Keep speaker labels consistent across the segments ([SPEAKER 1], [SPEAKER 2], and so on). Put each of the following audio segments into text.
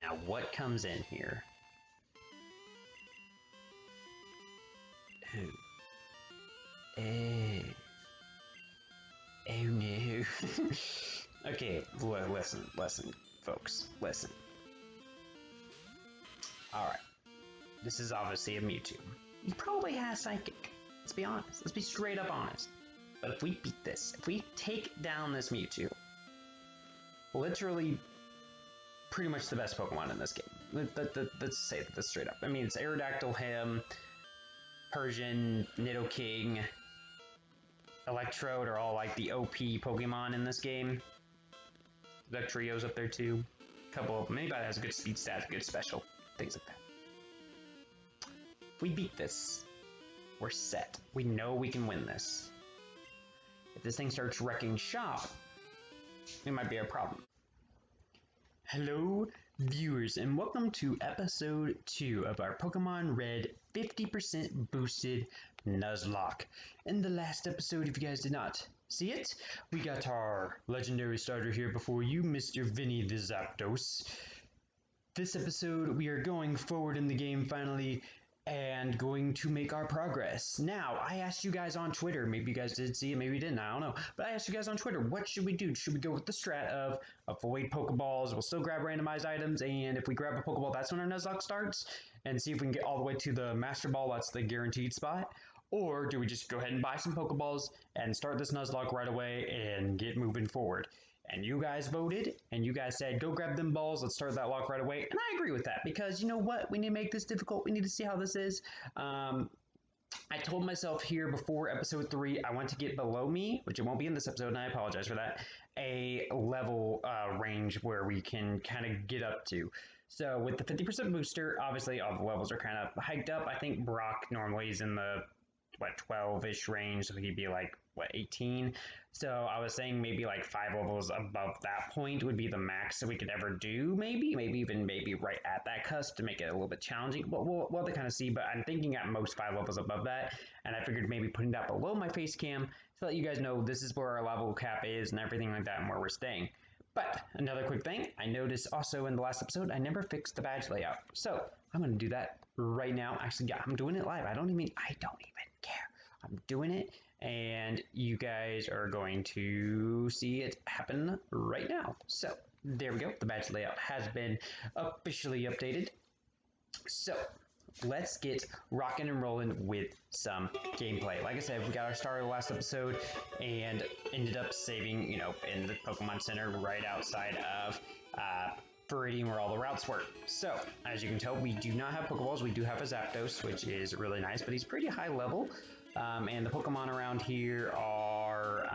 [SPEAKER 1] Now, what comes in here? Oh. Oh no. Okay, listen, folks, listen. Alright. This is obviously a Mewtwo. He probably has Psychic. Let's be honest. Let's be straight up honest. But if we beat this, if we take down this Mewtwo, literally pretty much the best Pokemon in this game. Let's say that straight up. I mean, it's Aerodactyl, him, Persian, Nidoking, Electrode are all like the OP Pokemon in this game. The Trio's up there too. A couple of them. Anybody that has a good speed stat, good special, things like that. If we beat this, we're set. We know we can win this. If this thing starts wrecking shop, it might be a problem. Hello, viewers, and welcome to episode 2 of our Pokemon Red 50% boosted Nuzlocke. In the last episode, if you guys did not see it, we got our legendary starter here before you, Mr. Vinny the Zapdos. This episode, we are going forward in the game finally, and going to make our progress. Now, I asked you guys on Twitter, maybe you guys did see it, maybe you didn't, I don't know, but I asked you guys on Twitter, what should we do? Should we go with the strat of avoid Pokeballs, we'll still grab randomized items, and if we grab a Pokeball, that's when our Nuzlocke starts, and see if we can get all the way to the Master Ball, that's the guaranteed spot, or do we just go ahead and buy some Pokeballs and start this Nuzlocke right away and get moving forward? And you guys voted, and you guys said, go grab them balls, let's start that lock right away. And I agree with that, because you know what? We need to make this difficult. We need to see how this is. I told myself here before episode 3, I want to get below me, which it won't be in this episode, and I apologize for that, a level range where we can kind of get up to. So with the 50% booster, obviously all the levels are kind of hiked up. I think Brock normally is in the 12-ish range, so he'd be like 18. So I was saying maybe like 5 levels above that point would be the max that we could ever do, maybe even right at that cusp to make it a little bit challenging, but we'll have to kind of see. But I'm thinking at most 5 levels above that, and I figured maybe putting that below my face cam to let you guys know this is where our level cap is and everything like that and where we're staying. But another quick thing, I noticed also in the last episode, I never fixed the badge layout. So I'm going to do that right now. Actually, yeah, I'm doing it live. I don't even care. I'm doing it, and you guys are going to see it happen right now. So there we go. The badge layout has been officially updated. So let's get rocking and rolling with some gameplay. Like I said, we got our starter last episode and ended up saving, in the Pokemon Center right outside of Viridian where all the routes were. So, as you can tell, we do not have Pokeballs. We do have a Zapdos, which is really nice, but he's pretty high level. And the Pokemon around here are,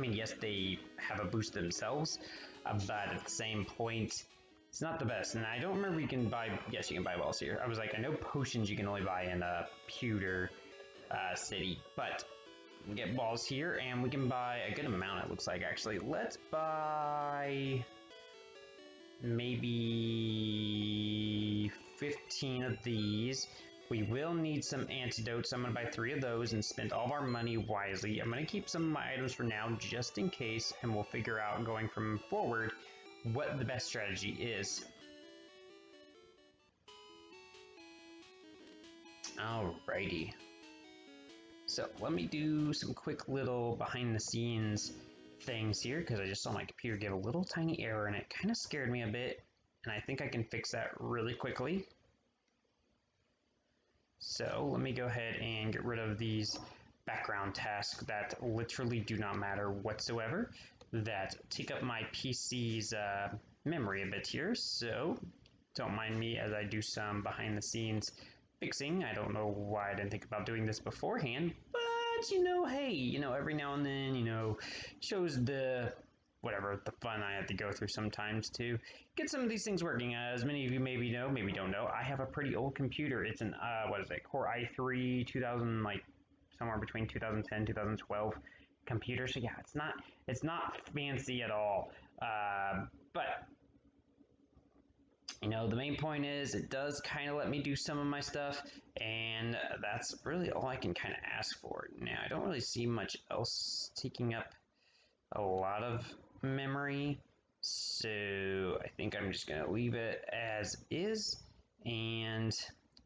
[SPEAKER 1] yes, they have a boost themselves, but at the same point, it's not the best. And I don't remember you can buy, yes, you can buy balls here. I was like, I know potions you can only buy in Pewter City, but we can get balls here, and we can buy a good amount, it looks like, actually. Let's buy maybe 15 of these. We will need some antidotes, so I'm going to buy 3 of those and spend all of our money wisely. I'm going to keep some of my items for now, just in case, and we'll figure out going from forward what the best strategy is. Alrighty. So let me do some quick little behind the scenes things here, because I just saw my computer give a little tiny error and it kind of scared me a bit, and I think I can fix that really quickly. So let me go ahead and get rid of these background tasks that literally do not matter whatsoever, that take up my PC's memory a bit here. So don't mind me as I do some behind the scenes fixing. I don't know why I didn't think about doing this beforehand, but hey, every now and then, shows the fun I have to go through sometimes to get some of these things working. As many of you maybe know, maybe don't know, I have a pretty old computer. It's an Core i3 2000, like somewhere between 2010 2012 computer. So yeah, it's not fancy at all, but the main point is it does kind of let me do some of my stuff, and that's really all I can kind of ask for. Now, I don't really see much else taking up a lot of memory. So I think I'm just going to leave it as is and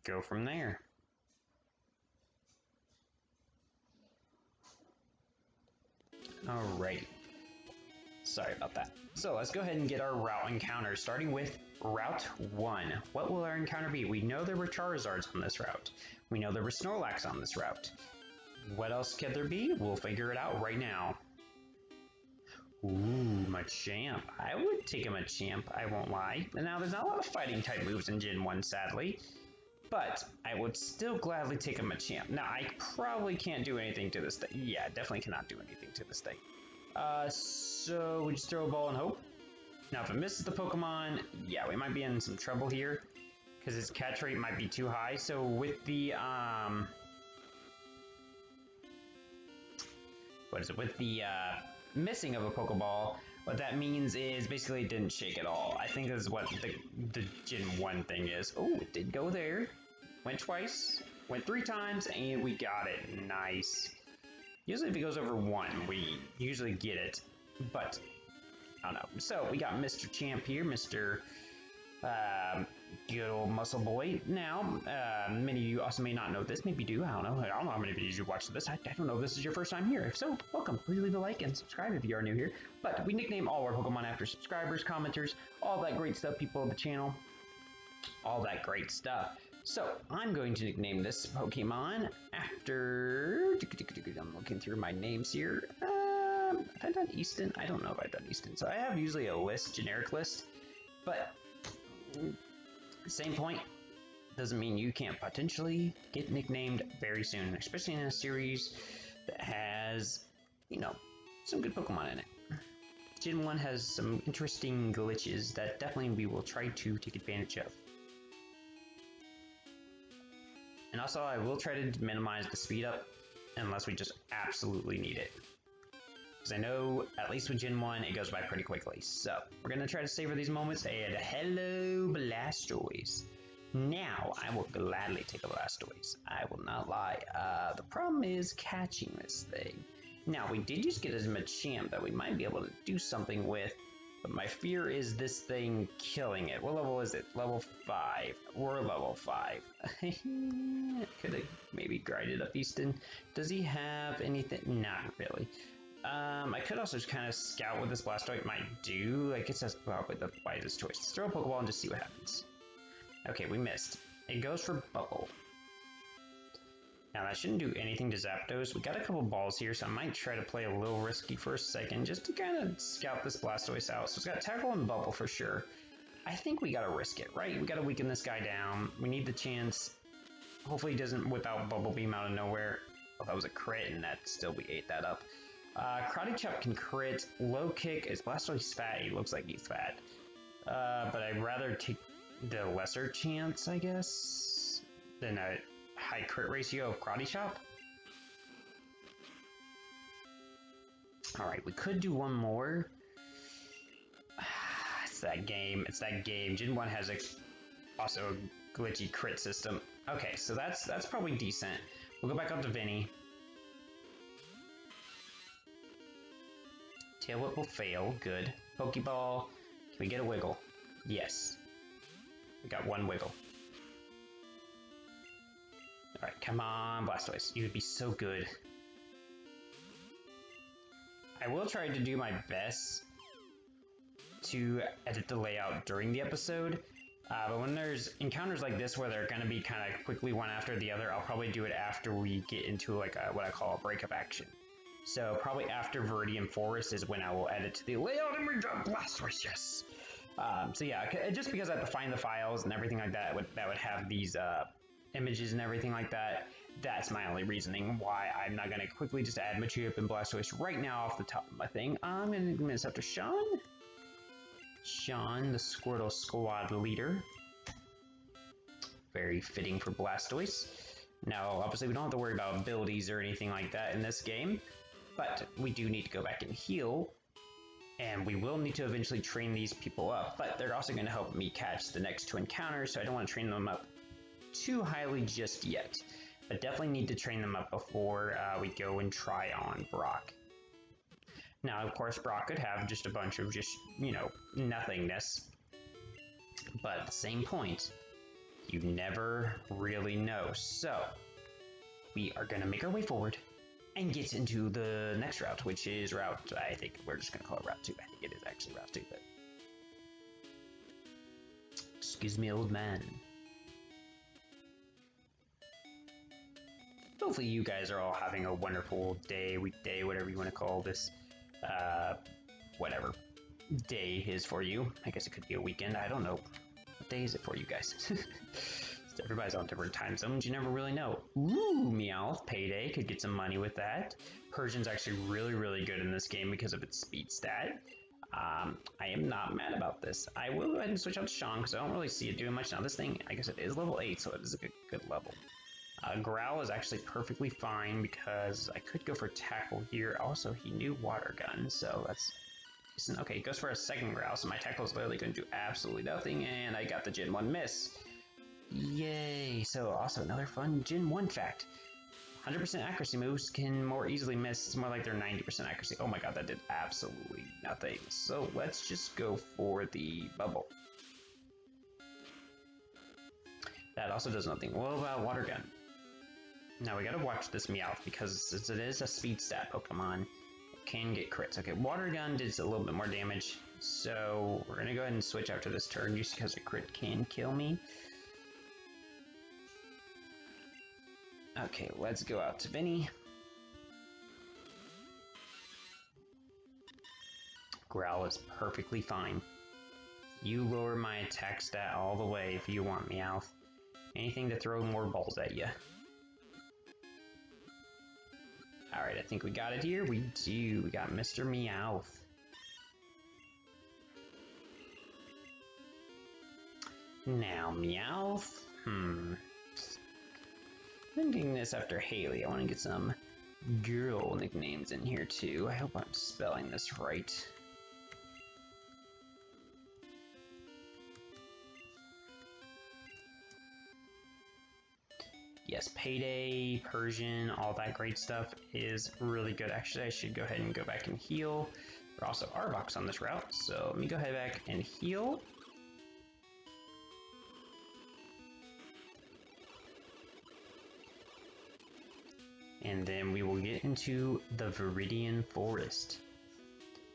[SPEAKER 1] go from there. Alrighty. Sorry about that. So let's go ahead and get our route encounters, starting with Route 1. What will our encounter be? We know there were Charizards on this route. We know there were Snorlax on this route. What else could there be? We'll figure it out right now. Ooh, Machamp. I would take a Machamp, I won't lie. And now, there's not a lot of fighting type moves in Gen 1, sadly. But I would still gladly take a Machamp. Now, I probably can't do anything to this thing. Yeah, definitely cannot do anything to this thing. So we just throw a ball and hope. Now, if it misses the Pokemon, yeah, we might be in some trouble here. Because its catch rate might be too high. So with the, with the, missing of a Pokeball, what that means is basically it didn't shake at all. I think that's what the Gen 1 thing is. Oh, it did go there. Went twice, went 3 times, and we got it. Nice. Usually if it goes over 1, we usually get it, but I don't know. So we got Mr. Champ here, Mr. Good old muscle boy. Now, many of you also may not know this. Maybe you do. I don't know. I don't know how many of you watch this. I don't know if this is your first time here. If so, welcome. Please leave a like and subscribe if you are new here. But we nickname all our Pokemon after subscribers, commenters, all that great stuff, people of the channel. All that great stuff. So, I'm going to nickname this Pokemon after... I'm looking through my names here. Have I done Easton? I don't know if I've done Easton. So I have usually a list, generic list. But... same point, doesn't mean you can't potentially get nicknamed very soon, especially in a series that has, you know, some good Pokemon in it. Gen 1 has some interesting glitches that definitely we will try to take advantage of. And also, I will try to minimize the speed up unless we just absolutely need it. Because I know, at least with Gen 1, it goes by pretty quickly. So, we're going to try to savor these moments, and hello, Blastoise. Now, I will gladly take a Blastoise. I will not lie. The problem is catching this thing. Now, we did just get a Machamp that we might be able to do something with, but my fear is this thing killing it. What level is it? Level 5. We're level 5. Could have maybe grinded up Easton. Does he have anything? Not really. I could also just kind of scout what this Blastoise might do. I guess that's probably the wisest choice. Let's throw a Pokeball and just see what happens. Okay, we missed. It goes for Bubble. Now, that shouldn't do anything to Zapdos. We got a couple balls here, so I might try to play a little risky for a second, just to kind of scout this Blastoise out. So it's got Tackle and Bubble for sure. I think we gotta risk it, right? We gotta weaken this guy down. We need the chance. Hopefully he doesn't whip out Bubble Beam out of nowhere. Oh, that was a crit, and that still we ate that up. Karate Chop can crit. Low Kick. Is Blastoise fat? He looks like he's fat. But I'd rather take the lesser chance, I guess, than a high crit ratio of Karate Chop. Alright, we could do one more. It's that game. It's that game. Gen 1 has also a glitchy crit system. Okay, so that's probably decent. We'll go back up to Vinny. Tail Whip will fail. Good. Pokeball. Can we get a Wiggle? Yes. We got one Wiggle. Alright, come on, Blastoise. You would be so good. I will try to do my best to edit the layout during the episode. But when there's encounters like this where they're going to be kind of quickly one after the other, I'll probably do it after we get into like what I call a breakup action. So probably after Viridian Forest is when I will edit to the layout and redraw Blastoise, yes! So yeah, just because I have to find the files and everything like that would have these images and everything like that, that's my only reasoning why I'm not going to quickly just add Machamp and Blastoise right now off the top of my thing. I'm going to miss after Sean. Sean, the Squirtle Squad leader. Very fitting for Blastoise. Now, obviously we don't have to worry about abilities or anything like that in this game, but we do need to go back and heal, and we will need to eventually train these people up, but they're also going to help me catch the next 2 encounters, so I don't want to train them up too highly just yet. But definitely need to train them up before we go and try on Brock. Now, of course, Brock could have just a bunch of just, you know, nothingness. But at the same point, you never really know. So, we are going to make our way forward and get into the next route, which is route, I think we're just going to call it route 2. I think it is actually route 2, but... Excuse me, old man. Hopefully you guys are all having a wonderful day, weekday, whatever you want to call this. Whatever day is for you. I guess it could be a weekend, I don't know. What day is it for you guys? Everybody's on different time zones, you never really know. Ooh, Meowth, Payday, could get some money with that. Persian's actually really, really good in this game because of its speed stat. I am not mad about this. I will go ahead and switch out to Sean because I don't really see it doing much. Now this thing, I guess it is level 8, so it is a good level. Growl is actually perfectly fine because I could go for Tackle here. Also, he knew Water Gun, so that's decent. Okay, he goes for a second Growl, so my Tackle is literally going to do absolutely nothing, and I got the Gen 1 miss. Yay! So also another fun Gen 1 fact. 100% accuracy moves can more easily miss. It's more like they're 90% accuracy. Oh my god, that did absolutely nothing. So let's just go for the Bubble. That also does nothing. What about Water Gun? Now we gotta watch this Meowth because since it is a speed stat Pokemon, it can get crits. Okay, Water Gun did a little bit more damage, so we're gonna go ahead and switch out to this turn just because a crit can kill me. Okay, let's go out to Vinny. Growl is perfectly fine. You lower my attack stat all the way if you want, Meowth. Anything to throw more balls at you. Alright, I think we got it here. We do. We got Mr. Meowth. Now, Meowth. I'm doing this after Haley. I want to get some girl nicknames in here too. I hope I'm spelling this right. Yes, Payday, Persian, all that great stuff is really good. Actually, I should go ahead and go back and heal. We're also Arbok's on this route, so let me go ahead back and heal. And then we will get into the Viridian Forest.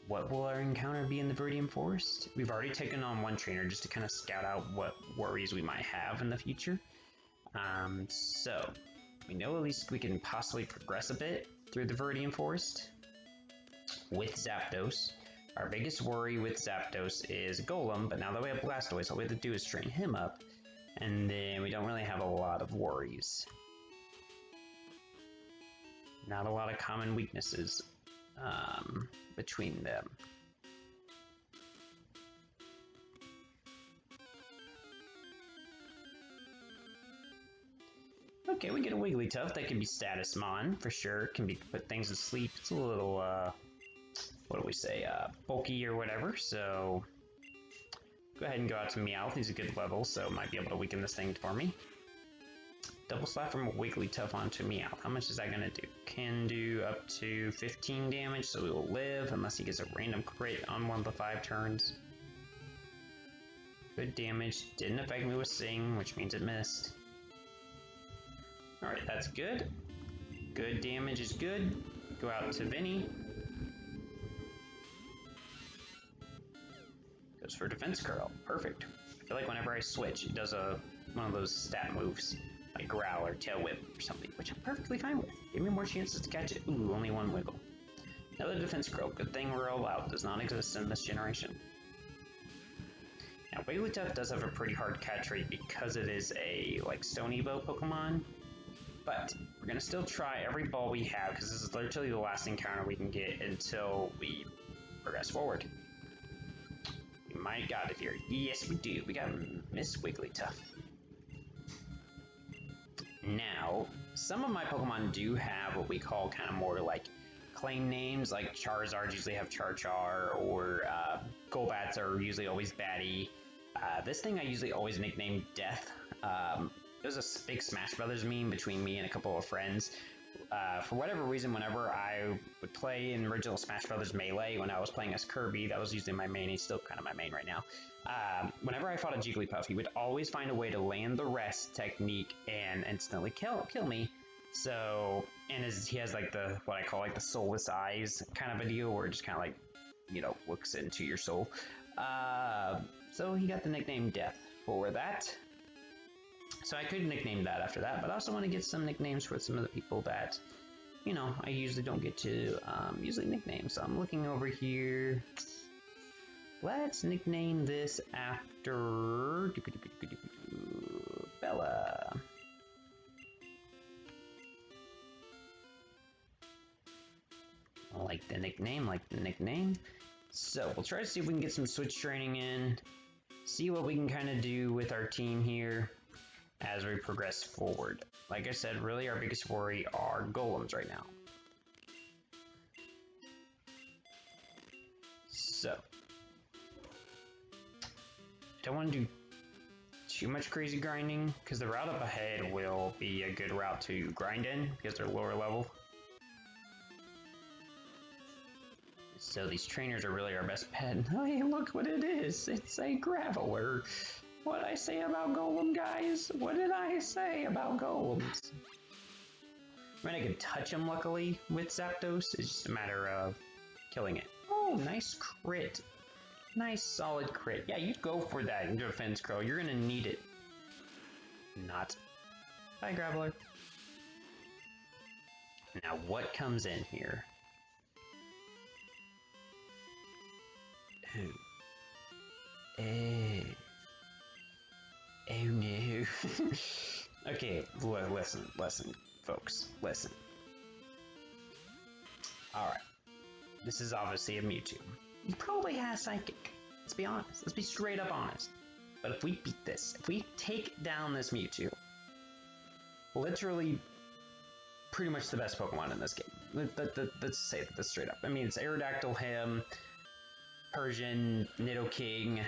[SPEAKER 1] What will our encounter be in the Viridian Forest? We've already taken on one trainer just to kind of scout out what worries we might have in the future. So, we know at least we can possibly progress a bit through the Viridian Forest with Zapdos. Our biggest worry with Zapdos is Golem, but now that we have Blastoise, all we have to do is train him up, and then we don't really have a lot of worries. Not a lot of common weaknesses between them. Okay, we get a Wigglytuff that can be Status Mon for sure. Can be put things to sleep. It's a little, what do we say, bulky or whatever. So go ahead and go out to Meowth. He's a good level, so might be able to weaken this thing for me. Double slap from a Wigglytuff onto Meowth. How much is that going to do? Can do up to 15 damage, so we will live unless he gets a random crit on one of the 5 turns. Good damage. Didn't affect me with Sing, which means it missed. Alright, that's good. Good damage is good. Go out to Vinny. Goes for Defense Curl. Perfect. I feel like whenever I switch, it does one of those stat moves. Like Growl or Tail Whip or something, which I'm perfectly fine with. Give me more chances to catch it. Ooh, only one Wiggle. Another Defense Curl. Good thing Roll Out does not exist in this generation. Now, Wigglytuff does have a pretty hard catch rate because it is a, like, Stone Evo Pokemon. But we're going to still try every ball we have because this is literally the last encounter we can get until we progress forward. We might got it here. Yes, we do. We got Miss Wigglytuff. Now, some of my Pokemon do have what we call kind of more like claim names, like Charizard usually have Char-Char, or Golbats are usually always Batty. This thing I usually always nickname Death. There was a big Smash Brothers meme between me and a couple of friends For whatever reason, whenever I would play in original Smash Brothers Melee, when I was playing as Kirby, that was usually my main. He's still kind of my main right now. Whenever I fought a Jigglypuff, he would always find a way to land the rest technique and instantly kill me. So, and he has like what I call like the soulless eyes kind of a deal, where it just kind of like, you know, looks into your soul. So he got the nickname Death for that. So I could nickname that after that, but I also want to get some nicknames for some of the people that, you know, I usually don't get to usually nickname. So I'm looking over here. Let's nickname this after Bella. Like the nickname. So we'll try to see if we can get some switch training in, see what we can kind of do with our team here as we progress forward. Like I said, really our biggest worry are golems right now. So, don't want to do too much crazy grinding, because the route up ahead will be a good route to grind in, because they're lower level. So these trainers are really our best pet. Oh, hey, look what it is. It's a Graveler. What did I say about Golem, guys? What did I say about Golems? I mean, I could touch him, luckily, with Zapdos. It's just a matter of killing it. Oh, nice crit. Nice, solid crit. Yeah, you go for that in Defense Crow. You're gonna need it. Not. Bye, Graveler. Now, what comes in here? Oh. Oh no. Okay, listen, folks, listen. Alright. This is obviously a Mewtwo. He probably has Psychic. Let's be honest. Let's be straight up honest. But if we beat this, if we take down this Mewtwo, literally pretty much the best Pokemon in this game. Let's say that straight up. I mean, it's Aerodactyl, him, Persian, Nidoking,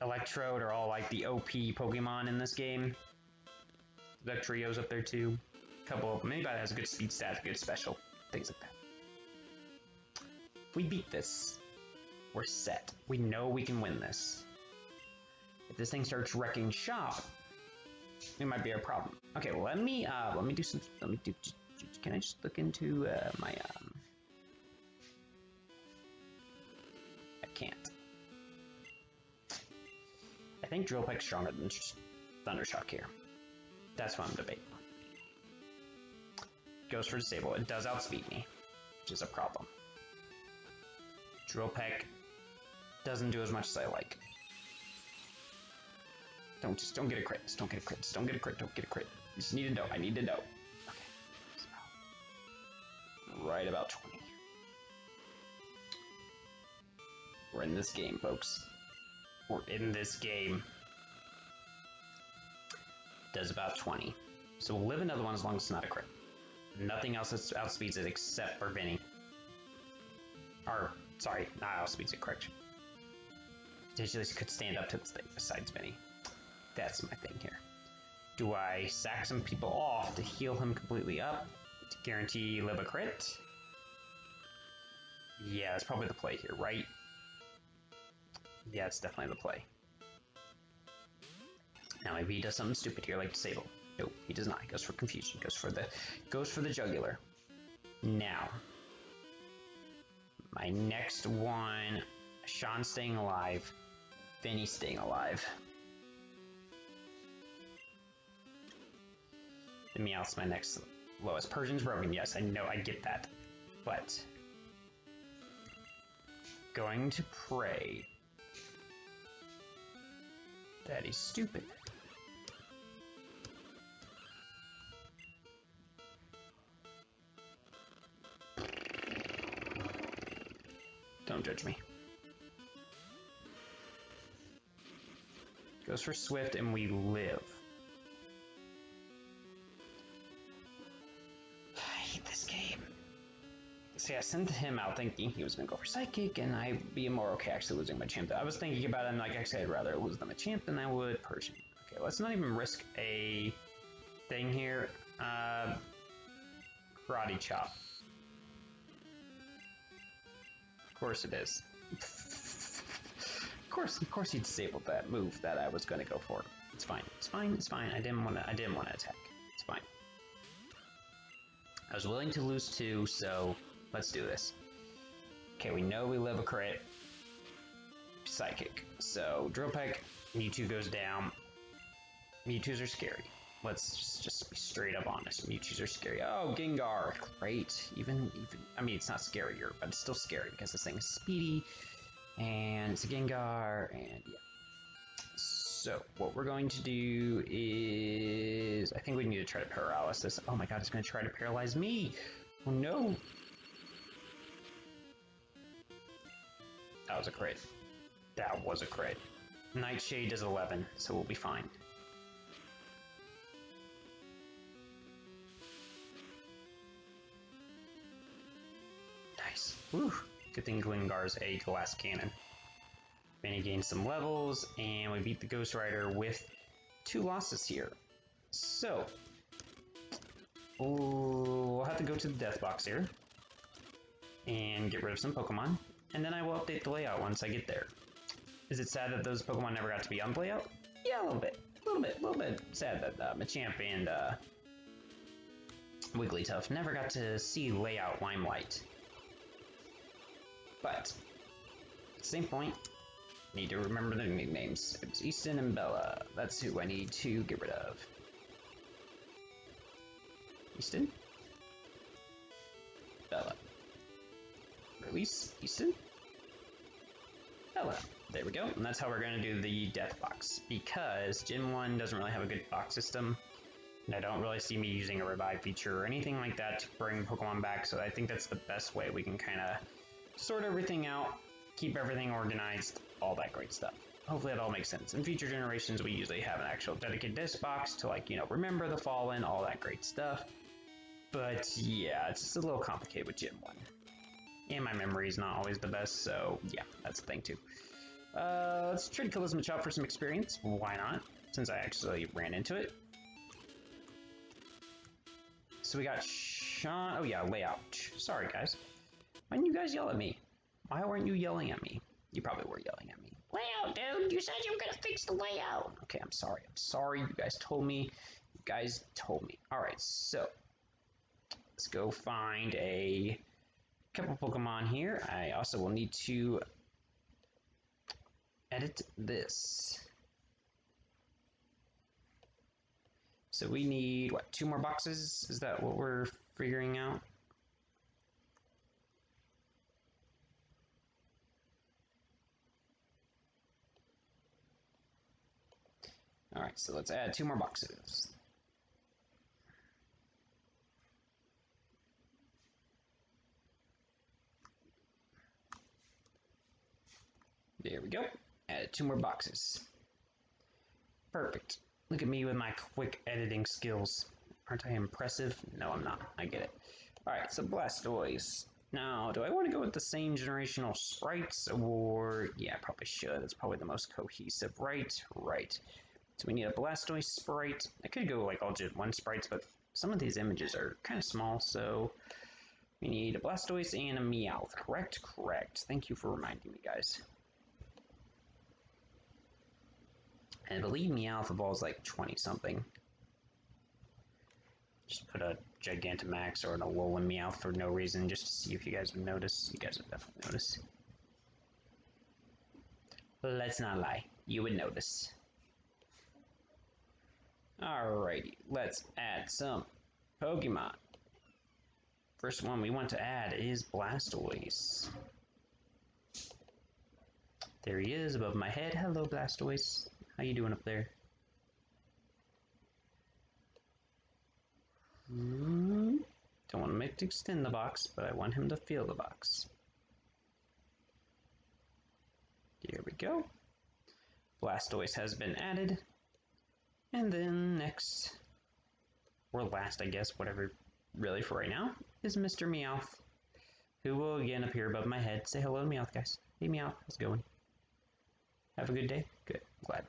[SPEAKER 1] Electrode are all like the OP Pokemon in this game. The trio's up there too. A couple of them. Anybody has a good speed stat, good special, things like that. If we beat this, we're set. We know we can win this. If this thing starts wrecking shop, it might be a problem. Okay, let me do some. Can I just look into my I can't. I think Drill Peck's stronger than Thundershock here. That's what I'm debating. Goes for Disable. It does outspeed me, which is a problem. Drill Peck doesn't do as much as I like. Don't get a crit. Just don't get a crit. Just don't get a crit. Don't get a crit. You just need to know. I need to know. Okay. So, right about 20. We're in this game, folks. We're in this game. Does about 20. So we'll live another one as long as it's not a crit. Nothing else outspeeds it except for Vinny. Or, sorry, not outspeeds it, correction. Potentially could stand up to this thing besides Vinny. That's my thing here. Do I sack some people off to heal him completely up? To guarantee live a crit? Yeah, that's probably the play here, right? Yeah, it's definitely the play. Now maybe he does something stupid here, like Disable. Nope, he does not. He goes for Confusion. Goes for the Jugular. Now, my next one, Sean staying alive, Vinny staying alive. The Meowth's my next lowest. Persian's broken, yes, I know, I get that. But, going to pray that he's stupid. Don't judge me. Goes for Swift and we live. I hate this game. See, I sent him out thinking he was going to go for Psychic and I'd be more okay actually losing my champ. I was thinking about it and like actually I'd rather lose them a champ than I would Persian. Okay, let's not even risk a thing here. Karate chop. Of course it is. Of course, he disabled that move that I was going to go for. It's fine. It's fine. It's fine. I didn't want to attack. It's fine. I was willing to lose 2, so let's do this. Okay, we know we live a crit. Psychic. So Drill Peck, Mewtwo goes down. Mewtwo's are scary. Let's just be straight up honest. Mewtwo's are scary. Oh, Gengar. Great. Even, I mean, it's not scarier, but it's still scary because this thing is speedy. And it's a Gengar, and yeah. So, what we're going to do is... I think we need to try to paralyze this. Oh my god, it's going to try to paralyze me! Oh no! That was a crit. That was a crit. Nightshade does 11, so we'll be fine. Nice. Woo! Good thing Glengar's a glass cannon. Manny gained some levels, and we beat the Ghost Rider with 2 losses here. So, we'll have to go to the death box here and get rid of some Pokemon, and then I will update the layout once I get there. Is it sad that those Pokemon never got to be on the layout? Yeah, a little bit sad that Machamp and Wigglytuff never got to see layout limelight. But, at the same point, need to remember their nicknames. It was Easton and Bella. That's who I need to get rid of. Easton? Bella. Release Easton? Bella. There we go. And that's how we're going to do the death box. Because Gen 1 doesn't really have a good box system. And I don't really see me using a revive feature or anything like that to bring Pokemon back. So I think that's the best way we can kind of sort everything out, keep everything organized, all that great stuff. Hopefully that all makes sense. In future generations, we usually have an actual dedicated disc box to, like, you know, remember the fallen, all that great stuff. But yeah, it's just a little complicated with Gen 1. And my memory is not always the best, so yeah, that's the thing too. Let's trade kill this Machop for some experience. Why not? Since I actually ran into it. So we got Sean. Oh yeah, layout. Sorry guys. Why didn't you guys yell at me? Why weren't you yelling at me? You probably were yelling at me. Layout, dude! You said you were gonna fix the layout! Okay, I'm sorry. I'm sorry. You guys told me. You guys told me. Alright, so. Let's go find a couple Pokemon here. I also will need to edit this. So we need, what, 2 more boxes? Is that what we're figuring out? Alright, so let's add 2 more boxes. There we go. Added 2 more boxes. Perfect. Look at me with my quick editing skills. Aren't I impressive? No, I'm not. I get it. Alright, so Blastoise. Now, do I want to go with the same generational sprites, or... Yeah, I probably should. That's probably the most cohesive, right? Right. So we need a Blastoise sprite. I could go like all Gen 1 sprites, but some of these images are kind of small, so... We need a Blastoise and a Meowth, correct? Correct. Thank you for reminding me, guys. And I believe Meowth evolves like 20-something. Just put a Gigantamax or an Alolan Meowth for no reason, just to see if you guys would notice. You guys would definitely notice. Let's not lie. You would notice. Alrighty, let's add some Pokemon. First one we want to add is Blastoise. There he is above my head. Hello, Blastoise. How you doing up there? Don't want him to extend the box, but I want him to feel the box. Here we go. Blastoise has been added. And then next, or last I guess, whatever, really for right now, is Mr. Meowth, who will again appear above my head. Say hello to Meowth, guys. Hey Meowth, how's it going? Have a good day? Good, glad.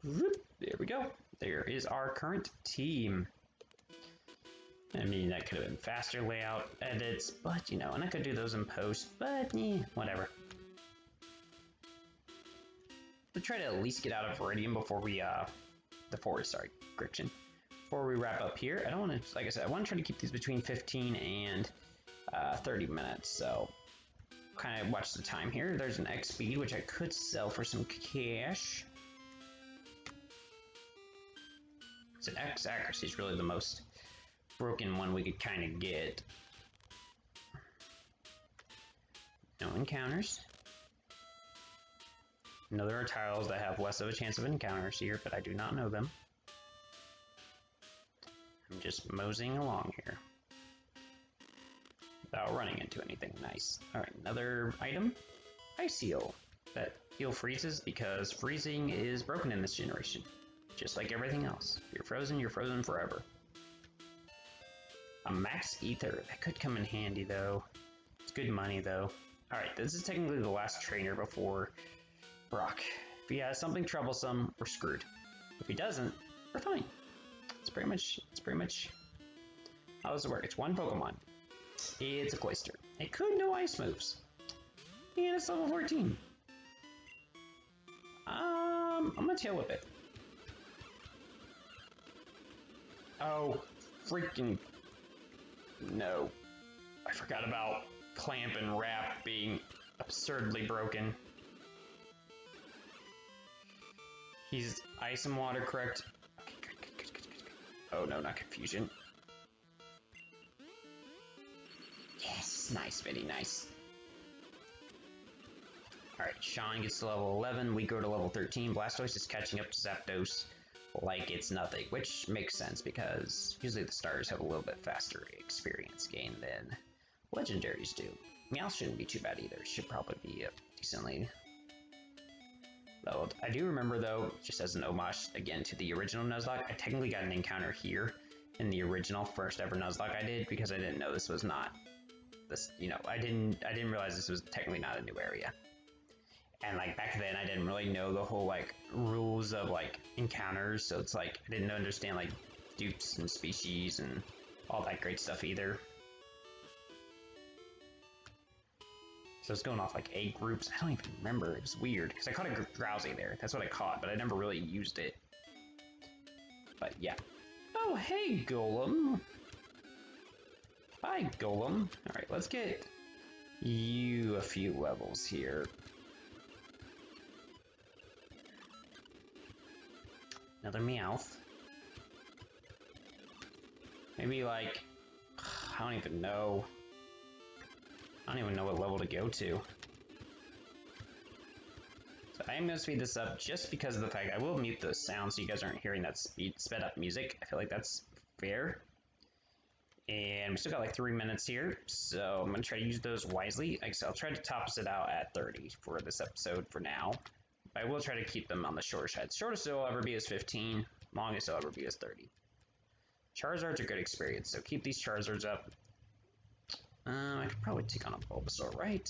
[SPEAKER 1] There we we go. There is our current team. I mean, that could have been faster layout edits, but you know, and I could do those in post, but whatever. We'll try to at least get out of Viridian before we, Griction. Before we wrap up here, I don't want to, like I said, I want to try to keep these between 15 and 30 minutes, so kind of watch the time here. There's an X speed, which I could sell for some cash. So X accuracy is really the most broken one we could kind of get. No encounters. I know there are tiles that have less of a chance of encounters here, but I do not know them. I'm just moseying along here without running into anything nice. Alright, another item. Ice Heal. That heal freezes because freezing is broken in this generation. Just like everything else. If you're frozen forever. A max ether. That could come in handy though. It's good money though. Alright, this is technically the last trainer before Brock. If he has something troublesome, we're screwed. If he doesn't, we're fine. It's pretty much how does it work? It's one Pokemon. It's a Cloyster. It could know ice moves. And it's level 14. I'm gonna Tail Whip it. Oh, freaking no. I forgot about Clamp and Wrap being absurdly broken. He's Ice and Water, correct? Okay, good. Oh no, not Confusion. Yes, nice, very nice. Alright, Sean gets to level 11, we go to level 13. Blastoise is catching up to Zapdos like it's nothing, which makes sense because usually the starters have a little bit faster experience gain than legendaries do. Meowth shouldn't be too bad either, it should probably be decently leveled. I do remember though, just as an homage again to the original Nuzlocke, I technically got an encounter here in the original first ever Nuzlocke I did because I didn't know this was not this, you know, I didn't realize this was technically not a new area. And like back then I didn't really know the whole like rules of like encounters, so it's like I didn't understand like dupes and species and all that great stuff either. So it's going off like A groups. I don't even remember. It was weird because I caught a Drowsy there. That's what I caught, but I never really used it. But yeah. Oh, hey, Golem. Hi, Golem. All right, let's get you a few levels here. Another Meowth. Maybe like, I don't even know. I don't even know what level to go to. So I am going to speed this up just because of the fact I will mute the sound so you guys aren't hearing that sped up music. I feel like that's fair. And we still got like 3 minutes here, so I'm going to try to use those wisely. Like I said, I'll try to top it out at 30 for this episode for now. I will try to keep them on the shorter side. Shortest it'll ever be is 15. Longest it'll ever be is 30. Charizard's a good experience, so keep these Charizards up. I could probably take on a Bulbasaur, right?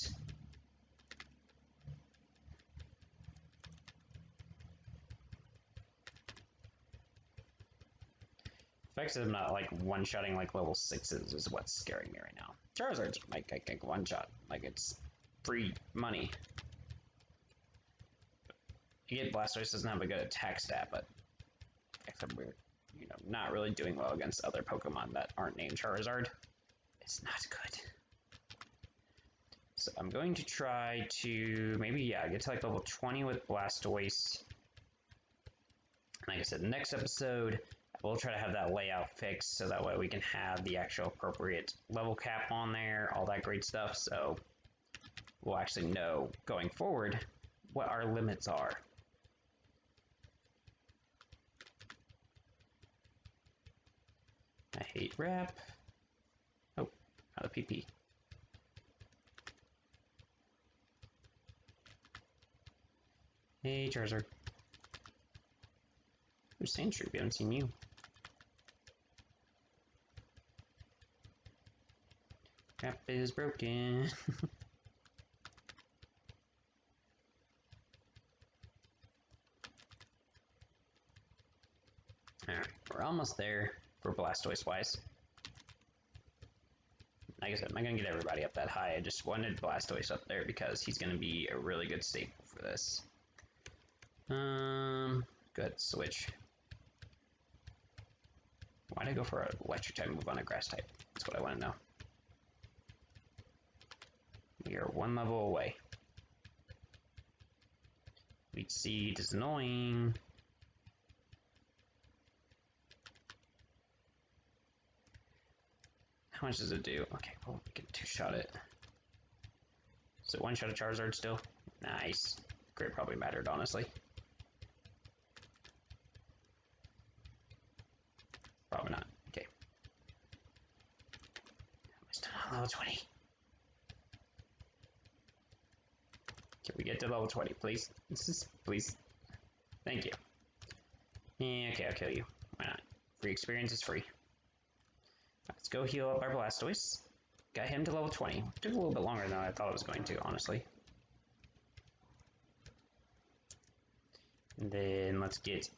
[SPEAKER 1] The fact that I'm not like one-shotting like level 6s is what's scaring me right now. Charizard's like I can one-shot, like it's free money. You get Blastoise doesn't have a good attack stat, but except we're, you know, not really doing well against other Pokemon that aren't named Charizard. It's not good. So I'm going to try to maybe, yeah, get to like level 20 with Blastoise. Like I said, next episode, we'll try to have that layout fixed so that way we can have the actual appropriate level cap on there, all that great stuff. So we'll actually know going forward what our limits are. I hate Wrap. Oh, out of PP. Hey, Charizard. Who's Sandshrew? We haven't seen you. Wrap is broken. We're almost there for Blastoise wise. Like I said, I'm not going to get everybody up that high. I just wanted Blastoise up there because he's going to be a really good staple for this. Good, switch. Why'd I go for an electric type move on a grass type? That's what I want to know. We are one level away. Leech Seed is annoying. How much does it do? Okay, well, we can two-shot it. Is it one-shot a Charizard still? Nice. Great, probably mattered, honestly. Probably not. Okay. I'm still not level 20. Can we get to level 20, please? Please. Thank you. Yeah, okay, I'll kill you. Why not? Free experience is free. Let's go heal up our Blastoise. Got him to level 20. Took a little bit longer than I thought it was going to, honestly. And then let's get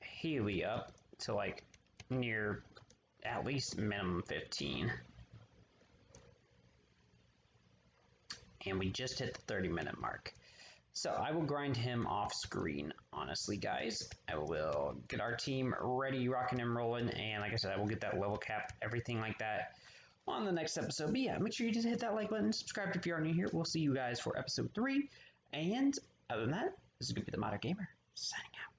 [SPEAKER 1] Haley up to like near at least minimum 15. And we just hit the 30-minute mark. So I will grind him off screen, honestly, guys. I will get our team ready, rocking and rolling, and like I said, I will get that level cap, everything like that on the next episode. But yeah, make sure you just hit that like button, subscribe if you are new here. We'll see you guys for episode 3. And other than that, this is going to be the Modern Gamer, signing out.